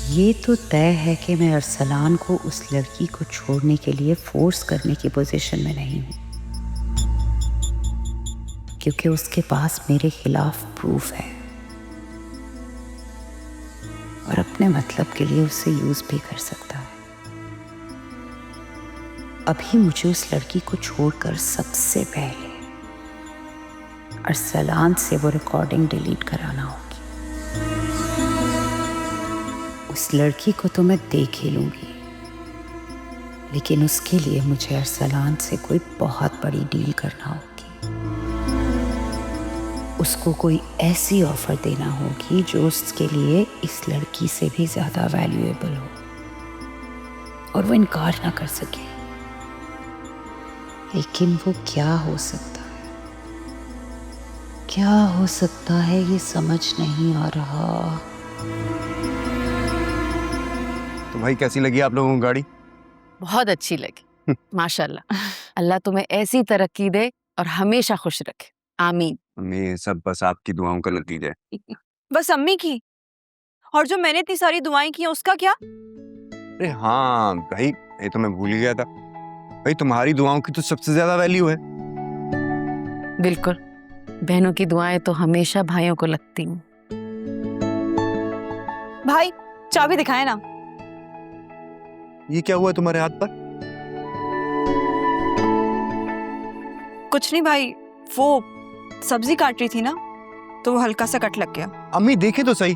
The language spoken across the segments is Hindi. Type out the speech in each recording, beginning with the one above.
ये तो तय है कि मैं अरसलान को उस लड़की को छोड़ने के लिए फोर्स करने की पोजीशन में नहीं हूं, क्योंकि उसके पास मेरे खिलाफ प्रूफ है और अपने मतलब के लिए उसे यूज भी कर सकता है। अभी मुझे उस लड़की को छोड़कर सबसे पहले अरसलान से वो रिकॉर्डिंग डिलीट कराना होगी। उस लड़की को तो मैं देख ही लूंगी, लेकिन उसके लिए मुझे अरसलान से कोई बहुत बड़ी डील करना होगी। उसको कोई ऐसी ऑफर देना होगी जो उसके लिए इस लड़की से भी ज्यादा वैल्यूएबल हो और वो इनकार ना कर सके। लेकिन वो क्या हो सकता है, क्या हो सकता है, ये समझ नहीं आ रहा। तो भाई कैसी लगी आप लोगों को गाड़ी? बहुत अच्छी लगी। माशाल्लाह। अल्लाह तुम्हें ऐसी तरक्की दे और हमेशा खुश रखे। आमीन। ये सब बस आपकी दुआओं का नतीजा है। बस अम्मी की, और जो मैंने इतनी सारी दुआएं की हैं उसका क्या? अरे हाँ भाई, ये तो मैं भूल ही गया था। भाई तुम्हारी दुआओं की तो सबसे ज्यादा वैल्यू है। बिल्कुल, बहनों की दुआएं तो हमेशा भाइयों को लगती हूँ। भाई चाबी दिखाए ना। ये क्या हुआ तुम्हारे हाथ पर? कुछ नहीं भाई, वो सब्जी काट रही थी ना, तो वो हल्का सा कट लग गया। अम्मी देखे तो सही।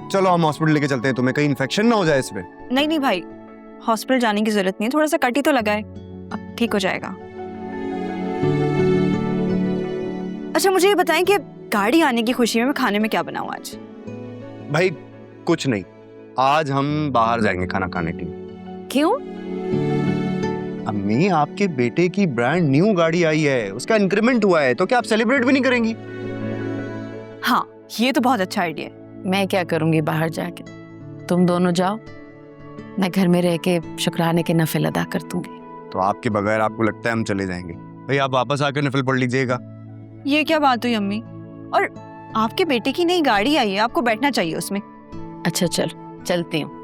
चलो हम हॉस्पिटल लेके चलते हैं, तुम्हें कहीं इन्फेक्शन ना हो जाए इसमें। नहीं भाई, हॉस्पिटल जाने की जरूरत नहीं, थोड़ा सा कट ही तो लगा है, अब ठीक हो जाएगा। अच्छा मुझे ये बताएं कि गाड़ी आने की खुशी में मैं खाने में क्या बनाऊं आज? भाई कुछ नहीं, आज हम बाहर जाएंगे खाना खाने के लिए। क्यों? अम्मी आपके बेटे की ब्रांड न्यू गाड़ी आई है, उसका इंक्रीमेंट हुआ है, तो क्या आप सेलिब्रेट भी नहीं करेंगी? हाँ ये तो बहुत अच्छा आइडिया है। मैं क्या करूंगी बाहर जाके, तुम दोनों जाओ, मैं घर में रह के शुक्राने के नफिल अदा कर दूंगी। तो आपके बगैर आपको लगता है हम चले जाएंगे? भाई आप वापस आकर नफिल पढ़ लीजिएगा। ये क्या बात हुई अम्मी? और आपके बेटे की नई गाड़ी आई है, आपको बैठना चाहिए उसमें। अच्छा चल, चलती हूँ।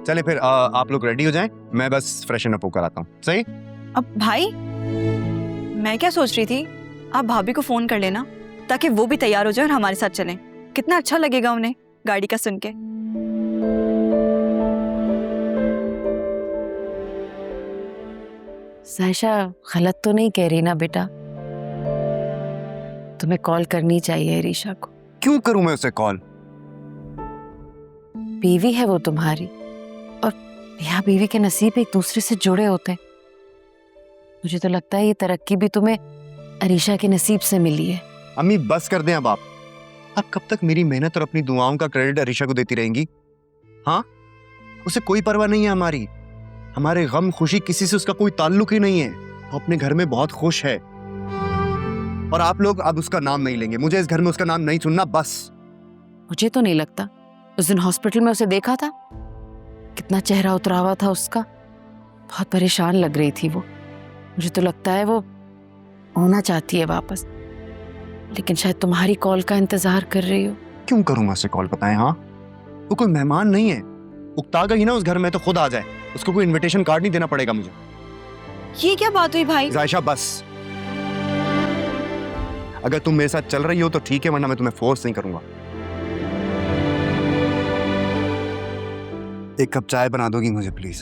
चले फिर आप लोग रेडी हो जाएं, मैं बस फ्रेशन अप होकर आता हूँ। सही? अब भाई मैं क्या सोच रही थी, आप भाभी को फोन कर लेना ताकि वो भी तैयार हो जाए और हमारे साथ चलें। कितना अच्छा लगेगा उन्हें गाड़ी का सुन के। सायशा गलत तो नहीं कह रही ना बेटा? तुम्हें कॉल करनी चाहिए रीशा को। क्यों करूं मैं उसे कॉल? बीवी है वो तुम्हारी, और मियां बीवी के नसीब एक दूसरे से जुड़े होते हैं। मुझे तो लगता है ये तरक्की भी तुम्हें अरीशा के नसीब से मिली है। अम्मी बस कर दें अब आप कब तक मेरी मेहनत और अपनी दुआओं का क्रेडिट अरीशा को देती रहेंगी? हाँ, उसे कोई परवाह नहीं है हमारी। हमारे गम खुशी किसी से उसका कोई ताल्लुक ही नहीं है। वो अपने घर में बहुत खुश है और आप लोग अब उसका नाम नहीं लेंगे। मुझे इस घर में उसका नाम नहीं सुनना, बस। मुझे तो नहीं लगता। उस दिन हॉस्पिटल में उसे देखा था, कितना चेहरा उतरा हुआ था उसका, बहुत परेशान लग रही थी वो। मुझे तो लगता है वो होना चाहती है वापस, लेकिन शायद तुम्हारी कॉल का इंतजार कर रही हो। क्यों करूं मैं उसे कॉल, बताएं? हाँ, वो कोई मेहमान नहीं है, उकता गई ना उस घर में तो खुद आ जाए। उसको कोई इनविटेशन कार्ड नहीं देना पड़ेगा मुझे। ये क्या बात हुई भाई? जायशा बस, अगर तुम मेरे साथ चल रही हो तो ठीक है, वरना मैं तुम्हें फोर्स नहीं करूंगा। एक कप चाय बना दोगी मुझे प्लीज?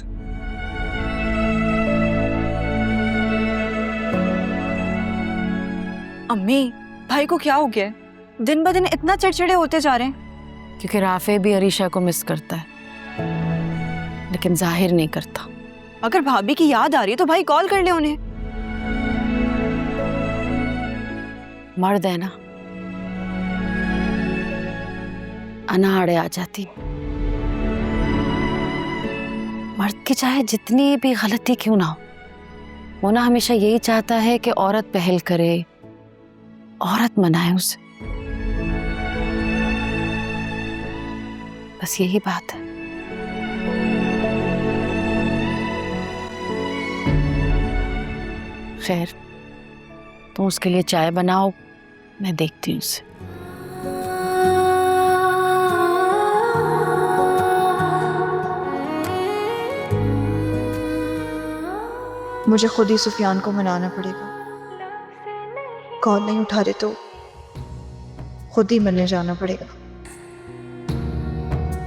अम्मी भाई को क्या हो गया है? दिन ब दिन इतना चिड़चिड़े होते जा रहे हैं। क्योंकि राफे भी अरीशा को मिस करता है, लेकिन जाहिर नहीं करता। अगर भाभी की याद आ रही है तो भाई कॉल कर ले उन्हें। मर्द है ना, अनाड़े आ जाती। मर्द की चाहे जितनी भी गलती क्यों ना हो, वो ना हमेशा यही चाहता है कि औरत पहल करे, औरत मनाए उसे। बस यही बात है। खैर, तुम उसके लिए चाय बनाओ, मैं देखती हूँ उसे। मुझे खुद ही सुफियान को मनाना पड़ेगा। कॉल नहीं उठा रहे तो खुद ही मिलने जाना पड़ेगा।